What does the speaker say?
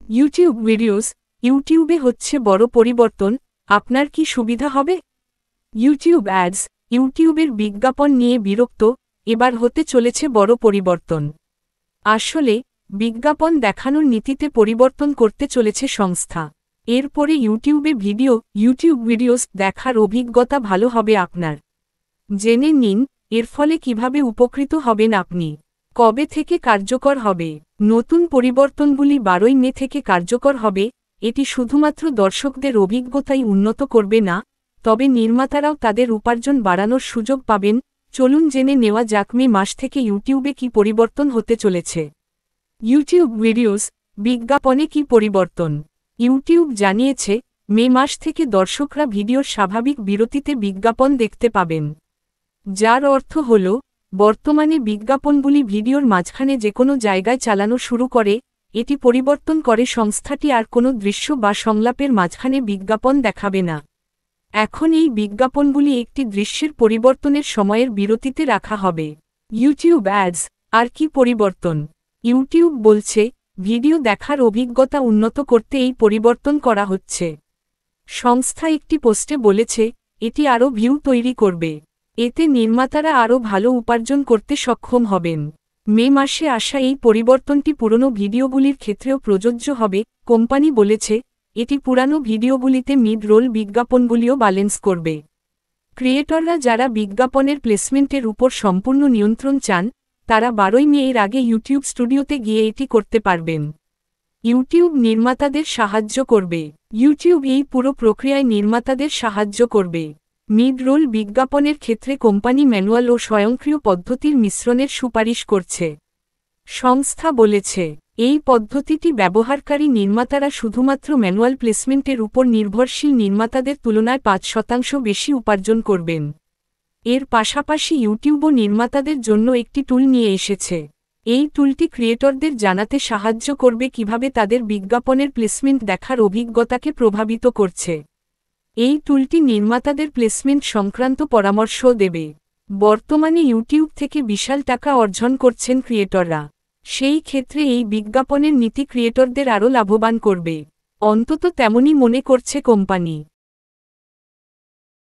YouTube videos ইউটিউবে হচ্ছে বড় পরিবর্তন। আপনার কি সুবিধা হবে? ইউটিউব অ্যাডস ইউটিউবের বিজ্ঞাপন নিয়ে বিরক্ত, এবার হতে চলেছে বড় পরিবর্তন। আসলে বিজ্ঞাপন দেখানোর নীতিতে পরিবর্তন করতে চলেছে সংস্থা। এরপরে ইউটিউব ভিডিওস দেখার অভিজ্ঞতা ভালো হবে আপনার। জেনে নিন এর ফলে কিভাবে উপকৃত হবেন আপনি। কবে থেকে কার্যকর হবে? নতুন পরিবর্তনগুলি 12 মে থেকে কার্যকর হবে। এটি শুধুমাত্র দর্শকদের অভিজ্ঞতাই উন্নত করবে না, তবে নির্মাতারাও তাদের উপার্জন বাড়ানোর সুযোগ পাবেন। চলুন জেনে নেওয়া যাক মে মাস থেকে ইউটিউবে কি পরিবর্তন হতে চলেছে। ইউটিউব ভিডিওস বিজ্ঞাপনে কি পরিবর্তন? ইউটিউব জানিয়েছে, মে মাস থেকে দর্শকরা ভিডিওর স্বাভাবিক বিরতিতে বিজ্ঞাপন দেখতে পাবেন। যার অর্থ হল, বর্তমানে বিজ্ঞাপনগুলি ভিডিওর মাঝখানে যেকোনো জায়গায় চালানো শুরু করে। এটি পরিবর্তন করে সংস্থাটি আর কোনো দৃশ্য বা সংলাপের মাঝখানে বিজ্ঞাপন দেখাবে না। এখন এই বিজ্ঞাপনগুলি একটি দৃশ্যের পরিবর্তনের সময়ের বিরতিতে রাখা হবে। ইউটিউব অ্যাডস আর কি পরিবর্তন? ইউটিউব বলছে, ভিডিও দেখার অভিজ্ঞতা উন্নত করতে এই পরিবর্তন করা হচ্ছে। সংস্থা একটি পোস্টে বলেছে, এটি আরও ভিউ তৈরি করবে। এতে নির্মাতারা আরও ভালো উপার্জন করতে সক্ষম হবেন। মে মাসে আসা এই পরিবর্তনটি পুরনো ভিডিওগুলির ক্ষেত্রেও প্রযোজ্য হবে। কোম্পানি বলেছে, এটি পুরানো ভিডিওগুলিতে মিড রোল বিজ্ঞাপনগুলিও ব্যালেন্স করবে। ক্রিয়েটররা যারা বিজ্ঞাপনের প্লেসমেন্টের উপর সম্পূর্ণ নিয়ন্ত্রণ চান, তারা 12 মে এর আগে ইউটিউব স্টুডিওতে গিয়ে এটি করতে পারবেন। ইউটিউব নির্মাতাদের সাহায্য করবে। ইউটিউব এই পুরো প্রক্রিয়ায় নির্মাতাদের সাহায্য করবে। মিড রোল বিজ্ঞাপনের ক্ষেত্রে কোম্পানি ম্যানুয়াল ও স্বয়ংক্রিয় পদ্ধতির মিশ্রণের সুপারিশ করছে। সংস্থা বলেছে, এই পদ্ধতিটি ব্যবহারকারী নির্মাতারা শুধুমাত্র ম্যানুয়াল প্লেসমেন্টের উপর নির্ভরশীল নির্মাতাদের তুলনায় 5% বেশি উপার্জন করবেন। এর পাশাপাশি ইউটিউবও নির্মাতাদের জন্য একটি টুল নিয়ে এসেছে। এই টুলটি ক্রিয়েটরদের জানাতে সাহায্য করবে কিভাবে তাদের বিজ্ঞাপনের প্লেসমেন্ট দেখার অভিজ্ঞতাকে প্রভাবিত করছে। এই টুলটি নির্মাতাদের প্লেসমেন্ট সংক্রান্ত পরামর্শও দেবে। বর্তমানে ইউটিউব থেকে বিশাল টাকা অর্জন করছেন ক্রিয়েটররা। সেই ক্ষেত্রে এই বিজ্ঞাপনের নীতি ক্রিয়েটরদের আরও লাভবান করবে। অন্তত তেমনই মনে করছে কোম্পানি।